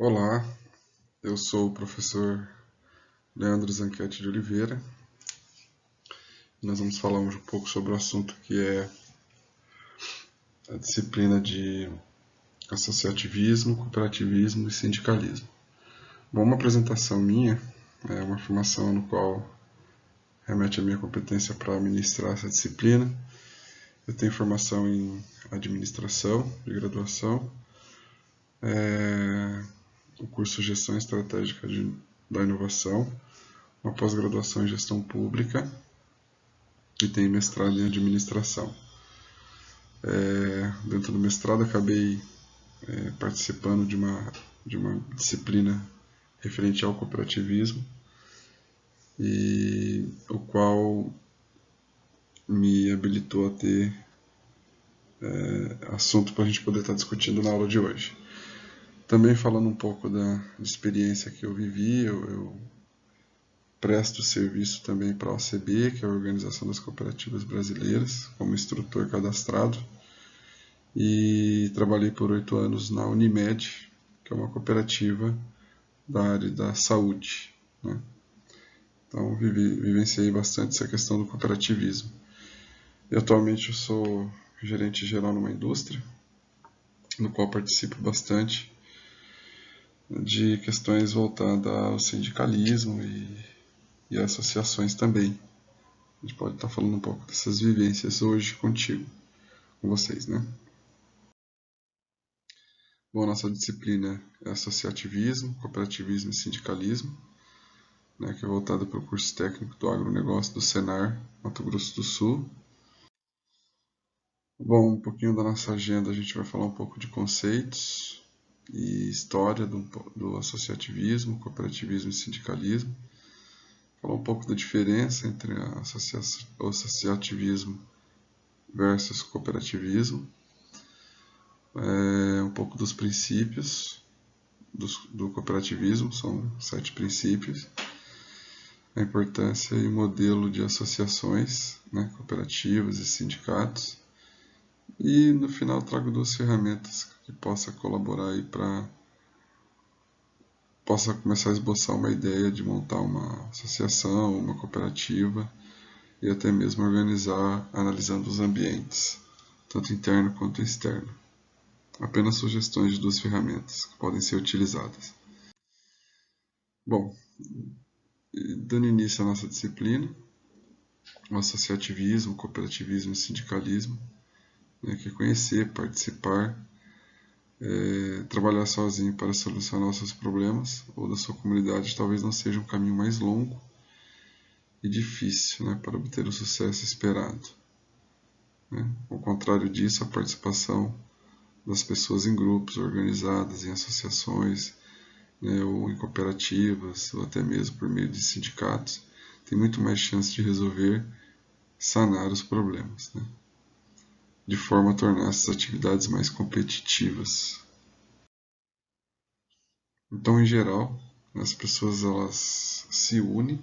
Olá, eu sou o professor Leandro Zanquete de Oliveira. Nós vamos falar um pouco sobre o assunto que é a disciplina de associativismo, cooperativismo e sindicalismo. Bom, uma apresentação minha é uma formação no qual remete a minha competência para ministrar essa disciplina. Eu tenho formação em administração de graduação, o curso Gestão Estratégica da Inovação, uma pós-graduação em Gestão Pública e tenho mestrado em Administração. Dentro do mestrado acabei participando de uma disciplina referente ao cooperativismo, e o qual me habilitou a ter assunto para a gente poder estar discutindo na aula de hoje. Também falando um pouco da experiência que eu vivi, eu presto serviço também para a OCB, que é a Organização das Cooperativas Brasileiras, como instrutor cadastrado, e trabalhei por 8 anos na Unimed, que é uma cooperativa da área da saúde, né? Então vivenciei bastante essa questão do cooperativismo. E atualmente eu sou gerente geral numa indústria, no qual participo bastante de questões voltadas ao sindicalismo e associações também. A gente pode estar falando um pouco dessas vivências hoje contigo, com vocês, né? Bom, nossa disciplina é associativismo, cooperativismo e sindicalismo, né, que é voltada para o curso técnico do agronegócio do Senar, Mato Grosso do Sul. Bom, um pouquinho da nossa agenda, a gente vai falar um pouco de conceitos e história do associativismo, cooperativismo e sindicalismo. Falar um pouco da diferença entre o associativismo versus cooperativismo. Um pouco dos princípios do cooperativismo, são 7 princípios. A importância e modelo de associações, né, cooperativas e sindicatos. E no final trago 2 ferramentas que possa colaborar aí para possa começar a esboçar uma ideia de montar uma associação, uma cooperativa e até mesmo organizar analisando os ambientes, tanto interno quanto externo. Apenas sugestões de 2 ferramentas que podem ser utilizadas. Bom, dando início à nossa disciplina, o associativismo, cooperativismo e sindicalismo, né, que é conhecer, participar, trabalhar sozinho para solucionar os seus problemas ou da sua comunidade talvez não seja um caminho mais longo e difícil, né, para obter o sucesso esperado. Né? Ao contrário disso, a participação das pessoas em grupos organizadas, em associações, né, ou em cooperativas, ou até mesmo por meio de sindicatos, tem muito mais chance de resolver, sanar os problemas, né? De forma a tornar essas atividades mais competitivas. Então, em geral, as pessoas elas se unem,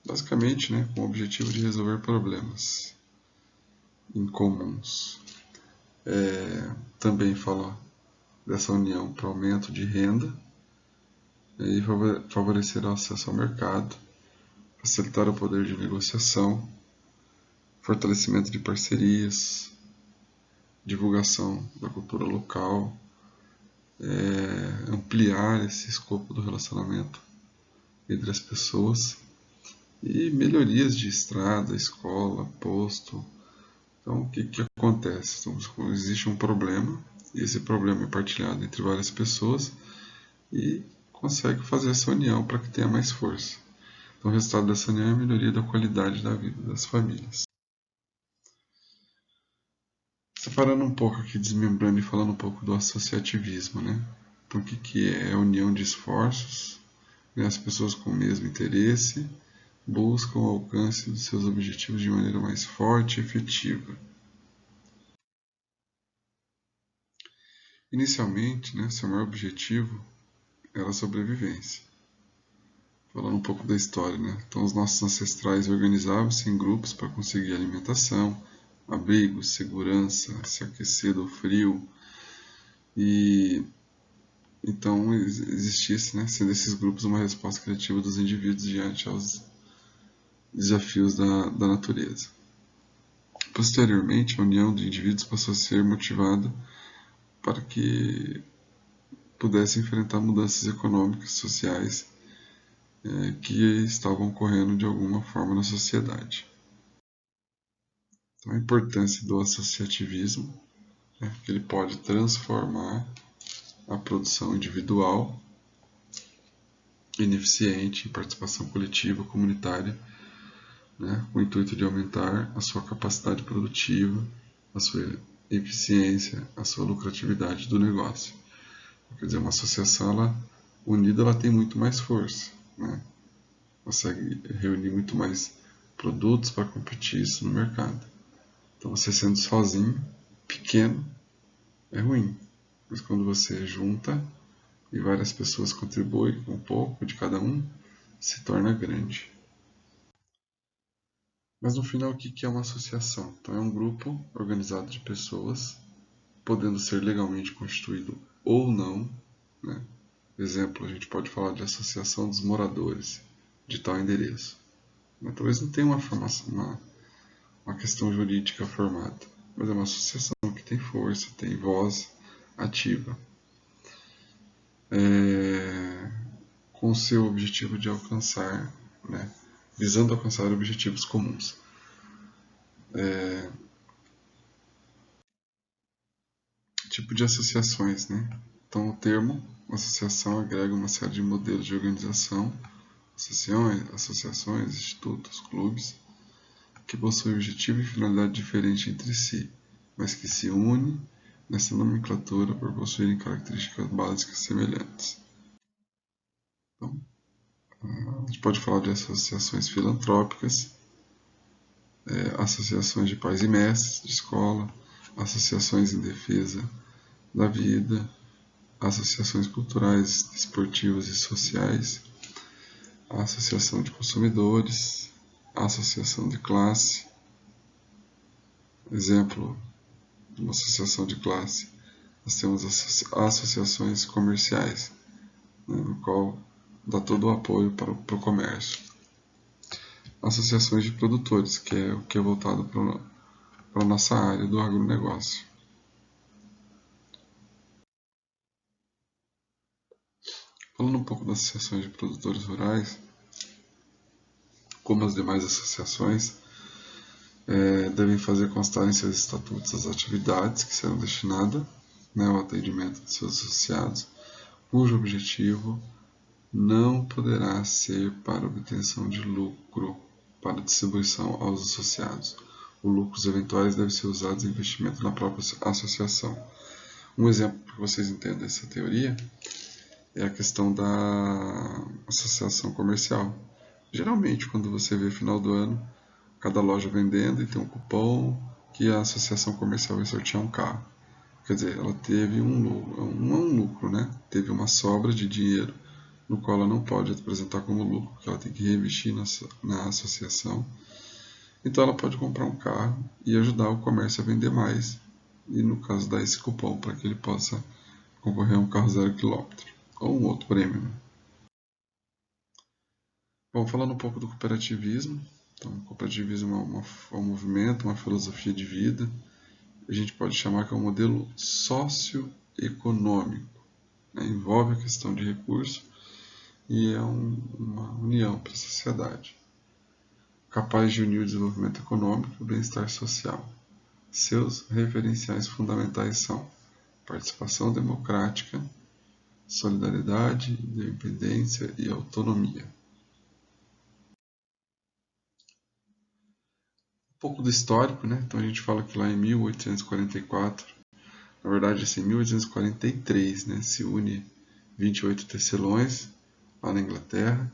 basicamente, né, com o objetivo de resolver problemas incomuns. Também fala dessa união para aumento de renda e favorecer o acesso ao mercado, facilitar o poder de negociação, fortalecimento de parcerias, divulgação da cultura local, ampliar esse escopo do relacionamento entre as pessoas e melhorias de estrada, escola, posto. Então, o que acontece? Então, existe um problema, e esse problema é partilhado entre várias pessoas e consegue fazer essa união para que tenha mais força. Então, o resultado dessa união é a melhoria da qualidade da vida das famílias. Separando um pouco aqui, desmembrando e falando um pouco do associativismo, né? Então, o que é a união de esforços? Né? As pessoas com o mesmo interesse buscam o alcance dos seus objetivos de maneira mais forte e efetiva. Inicialmente, né, seu maior objetivo era a sobrevivência. Falando um pouco da história, né? Então, os nossos ancestrais organizavam-se em grupos para conseguir alimentação, abrigo, segurança, se aquecer do frio. E então existisse, né, sendo esses grupos uma resposta criativa dos indivíduos diante aos desafios da natureza. Posteriormente, a união de indivíduos passou a ser motivada para que pudesse enfrentar mudanças econômicas, sociais, que estavam ocorrendo de alguma forma na sociedade. Então, a importância do associativismo, que ele pode transformar a produção individual ineficiente em participação coletiva, comunitária, com o intuito de aumentar a sua capacidade produtiva, a sua eficiência, a sua lucratividade do negócio. Quer dizer, uma associação unida ela tem muito mais força, consegue reunir muito mais produtos para competir isso no mercado. Então, você sendo sozinho, pequeno, é ruim. Mas quando você junta e várias pessoas contribuem com um pouco de cada um, se torna grande. Mas no final, o que é uma associação? Então, é um grupo organizado de pessoas, podendo ser legalmente constituído ou não. Exemplo, a gente pode falar de associação dos moradores de tal endereço. Talvez não tenha uma questão jurídica formada, mas é uma associação que tem força, tem voz ativa, com o seu objetivo de alcançar, visando alcançar objetivos comuns. Tipo de associações, Então, o termo associação agrega uma série de modelos de organização, associações, institutos, clubes, que possuem objetivo e finalidade diferente entre si, mas que se unem nessa nomenclatura por possuírem características básicas semelhantes. Então, a gente pode falar de associações filantrópicas, associações de pais e mestres de escola, associações em defesa da vida, associações culturais, desportivas e sociais, a associação de consumidores, a associação de classe. Exemplo de uma associação de classe, nós temos associações comerciais, no qual dá todo o apoio para o comércio. Associações de produtores, que é o que é voltado para a nossa área do agronegócio. Falando um pouco das associações de produtores rurais, como as demais associações, devem fazer constar em seus estatutos as atividades que serão destinadas ao atendimento de seus associados, cujo objetivo não poderá ser para obtenção de lucro para distribuição aos associados. Os lucros eventuais devem ser usados em investimento na própria associação. Um exemplo para que vocês entendam essa teoria é a questão da associação comercial. Geralmente, quando você vê final do ano, cada loja vendendo e tem um cupom que a associação comercial vai sortear um carro. Quer dizer, ela teve um lucro, Teve uma sobra de dinheiro no qual ela não pode apresentar como lucro, porque ela tem que reinvestir na associação. Então ela pode comprar um carro e ajudar o comércio a vender mais, e no caso dar esse cupom para que ele possa concorrer a um carro 0 km, ou um outro prêmio. Bom, falando um pouco do cooperativismo, então o cooperativismo é um movimento, uma filosofia de vida, a gente pode chamar que é um modelo socioeconômico, envolve a questão de recurso, e é uma união para a sociedade, capaz de unir o desenvolvimento econômico e o bem-estar social. Seus referenciais fundamentais são participação democrática, solidariedade, independência e autonomia. Um pouco do histórico, Então a gente fala que lá em 1844, na verdade em 1843, se une 28 tecelões lá na Inglaterra,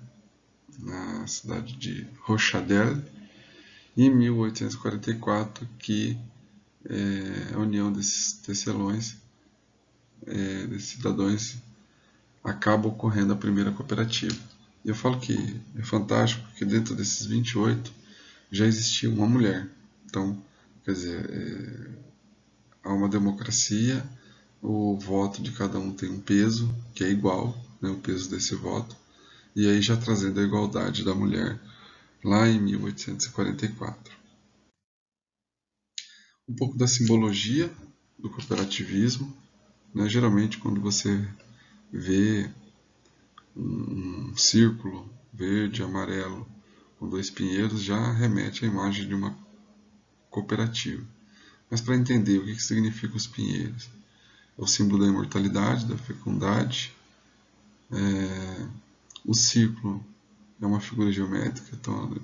na cidade de Rochdale, e em 1844 que a união desses tecelões, desses cidadãos, acaba ocorrendo a primeira cooperativa. E eu falo que é fantástico porque dentro desses 28 já existia uma mulher. Então, quer dizer, há uma democracia, o voto de cada um tem um peso que é igual, né, o peso desse voto, e aí já trazendo a igualdade da mulher lá em 1844. Um pouco da simbologia do cooperativismo, né? Geralmente quando você vê um círculo verde, amarelo, com dois pinheiros, já remete à imagem de uma cooperativa. Mas para entender o que significa os pinheiros, é o símbolo da imortalidade, da fecundidade. O círculo é uma figura geométrica, então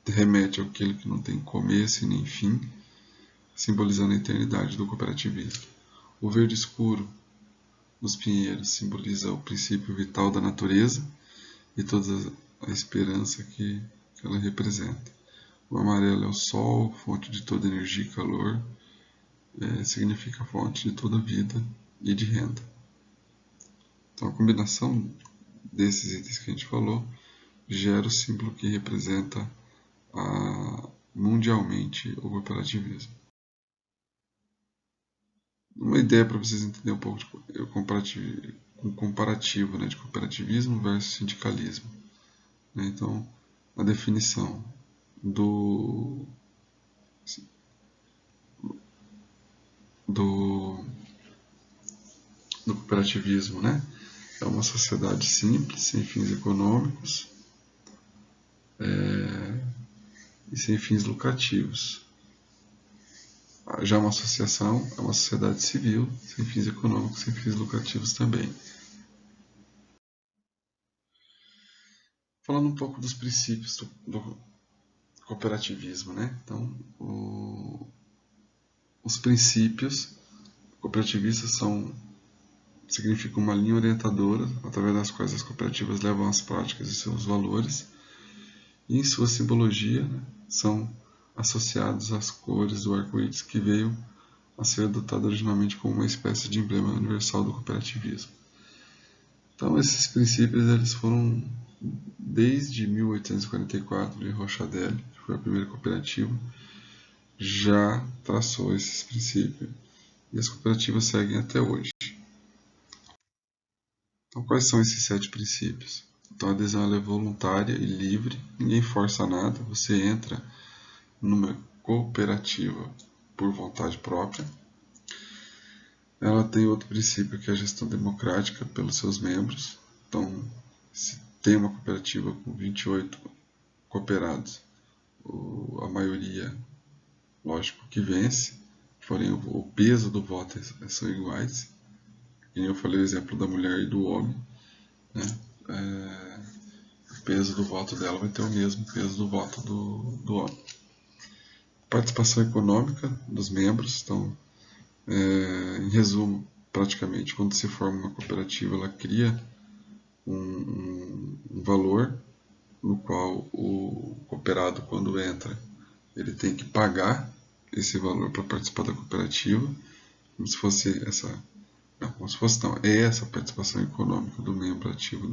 remete àquele que não tem começo e nem fim, simbolizando a eternidade do cooperativismo. O verde escuro dos pinheiros simboliza o princípio vital da natureza e toda a esperança que ela representa. O amarelo é o sol, fonte de toda energia e calor, significa fonte de toda vida e de renda. Então a combinação desses itens que a gente falou gera o símbolo que representa mundialmente o cooperativismo. Uma ideia para vocês entenderem um pouco de comparativo, né, de cooperativismo versus sindicalismo. Né? Então, a definição do cooperativismo, né? É uma sociedade simples, sem fins econômicos e sem fins lucrativos. Já uma associação é uma sociedade civil, sem fins econômicos, sem fins lucrativos também. Falando um pouco dos princípios do cooperativismo, né? Então, os princípios cooperativistas significam uma linha orientadora através das quais as cooperativas levam às práticas e seus valores, e em sua simbologia, né, são associados às cores do arco-íris, que veio a ser adotado originalmente como uma espécie de emblema universal do cooperativismo. Então, esses princípios eles foram desde 1844 de Rochdale, que foi a primeira cooperativa, já traçou esses princípios e as cooperativas seguem até hoje. Então, quais são esses 7 princípios? Então, a adesão é voluntária e livre, ninguém força nada, você entra numa cooperativa por vontade própria. Ela tem outro princípio que é a gestão democrática pelos seus membros. Então, se tem uma cooperativa com 28 cooperados, a maioria, lógico, que vence, porém o peso do voto são iguais. E eu falei o exemplo da mulher e do homem, né? O peso do voto dela vai ter o mesmo peso do voto do homem. Participação econômica dos membros. Então, em resumo, praticamente, quando se forma uma cooperativa, ela cria um valor no qual o cooperado, quando entra, ele tem que pagar esse valor para participar da cooperativa, como se fosse é essa participação econômica do membro ativo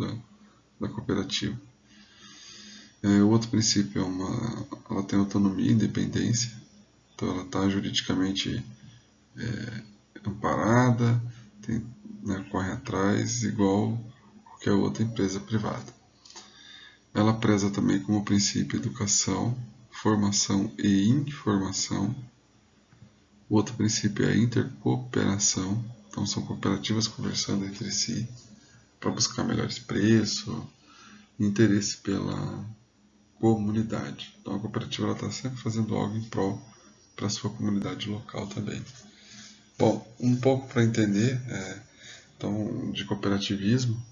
da cooperativa. O outro princípio ela tem autonomia e independência, então ela está juridicamente amparada, corre atrás igual qualquer outra empresa privada. Ela preza também como princípio educação, formação e informação. O outro princípio é a intercooperação, então são cooperativas conversando entre si para buscar melhores preços, interesse pela comunidade. Então a cooperativa está sempre fazendo algo em prol para a sua comunidade local também. Bom, um pouco para entender então, de cooperativismo,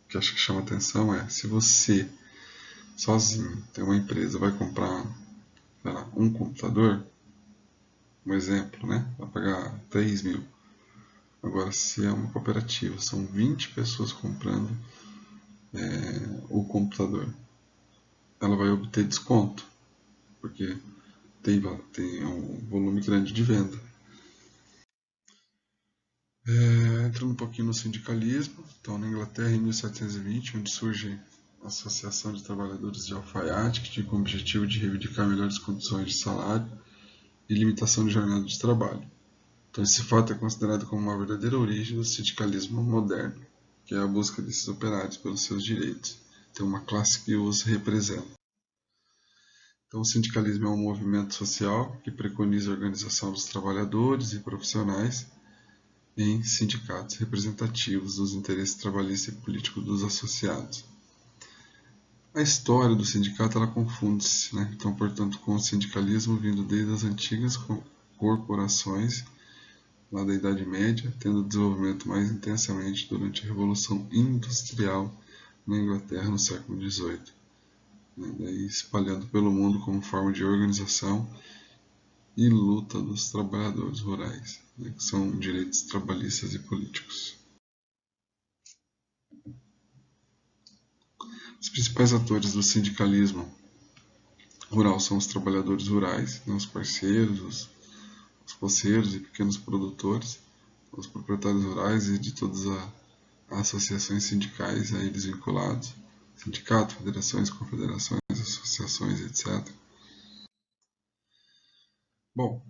que acho que chama atenção se você sozinho tem uma empresa, vai comprar um computador, um exemplo, né? Vai pagar 3 mil. Agora, se é uma cooperativa, são 20 pessoas comprando o computador, ela vai obter desconto, porque tem um volume grande de venda. Entrando um pouquinho no sindicalismo, então na Inglaterra, em 1720, onde surge a Associação de Trabalhadores de Alfaiate, que tinha como objetivo de reivindicar melhores condições de salário e limitação de jornada de trabalho. Então esse fato é considerado como uma verdadeira origem do sindicalismo moderno, que é a busca desses operários pelos seus direitos. Tem uma classe que os representa. Então o sindicalismo é um movimento social que preconiza a organização dos trabalhadores e profissionais em sindicatos representativos dos interesses trabalhistas e políticos dos associados. A história do sindicato ela confunde-se, né? Então, portanto, com o sindicalismo vindo desde as antigas corporações, lá da Idade Média, tendo desenvolvimento mais intensamente durante a Revolução Industrial na Inglaterra no século XVIII, né? Daí espalhando pelo mundo como forma de organização e luta dos trabalhadores rurais, né? Que são direitos trabalhistas e políticos. Os principais atores do sindicalismo rural são os trabalhadores rurais, né, os parceiros, os poceiros e pequenos produtores, os proprietários rurais e de todas as associações sindicais a eles vinculados, sindicato, federações, confederações, associações, etc. Bom,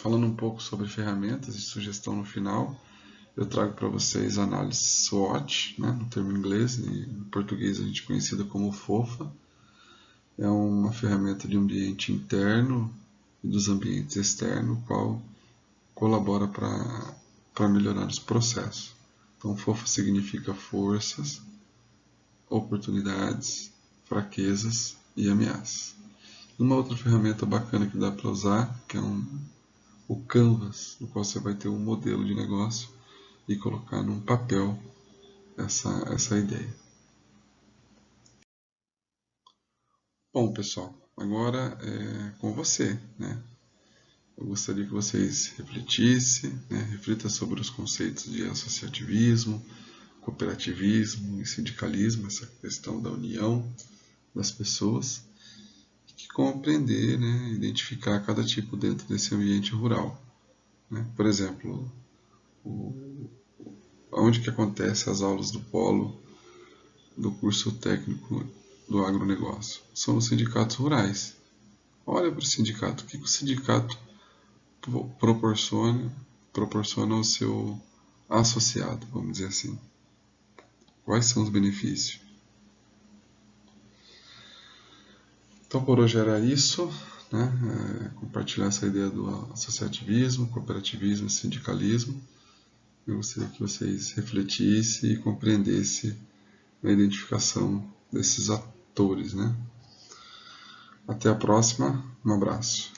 falando um pouco sobre ferramentas e sugestão no final, eu trago para vocês a análise SWOT, né, no termo inglês, e em português a gente conhecida como FOFA. É uma ferramenta de ambiente interno e dos ambientes externos, o qual colabora para melhorar os processos. Então, FOFA significa forças, oportunidades, fraquezas e ameaças. Uma outra ferramenta bacana que dá para usar, que é o Canvas, no qual você vai ter um modelo de negócio e colocar num papel essa ideia. Bom, pessoal, agora é com você, né? Eu gostaria que vocês refletissem, né? Reflita sobre os conceitos de associativismo, cooperativismo e sindicalismo, essa questão da união das pessoas, e que compreender, né? Identificar cada tipo dentro desse ambiente rural. Né? Por exemplo, onde que acontece as aulas do polo do curso técnico do agronegócio? São os sindicatos rurais. Olha para o sindicato, o que o sindicato proporciona ao seu associado, vamos dizer assim. Quais são os benefícios? Então, por hoje era isso, né? Compartilhar essa ideia do associativismo, cooperativismo e sindicalismo. Eu gostaria que vocês refletissem e compreendessem a identificação desses atores, né? Até a próxima, um abraço.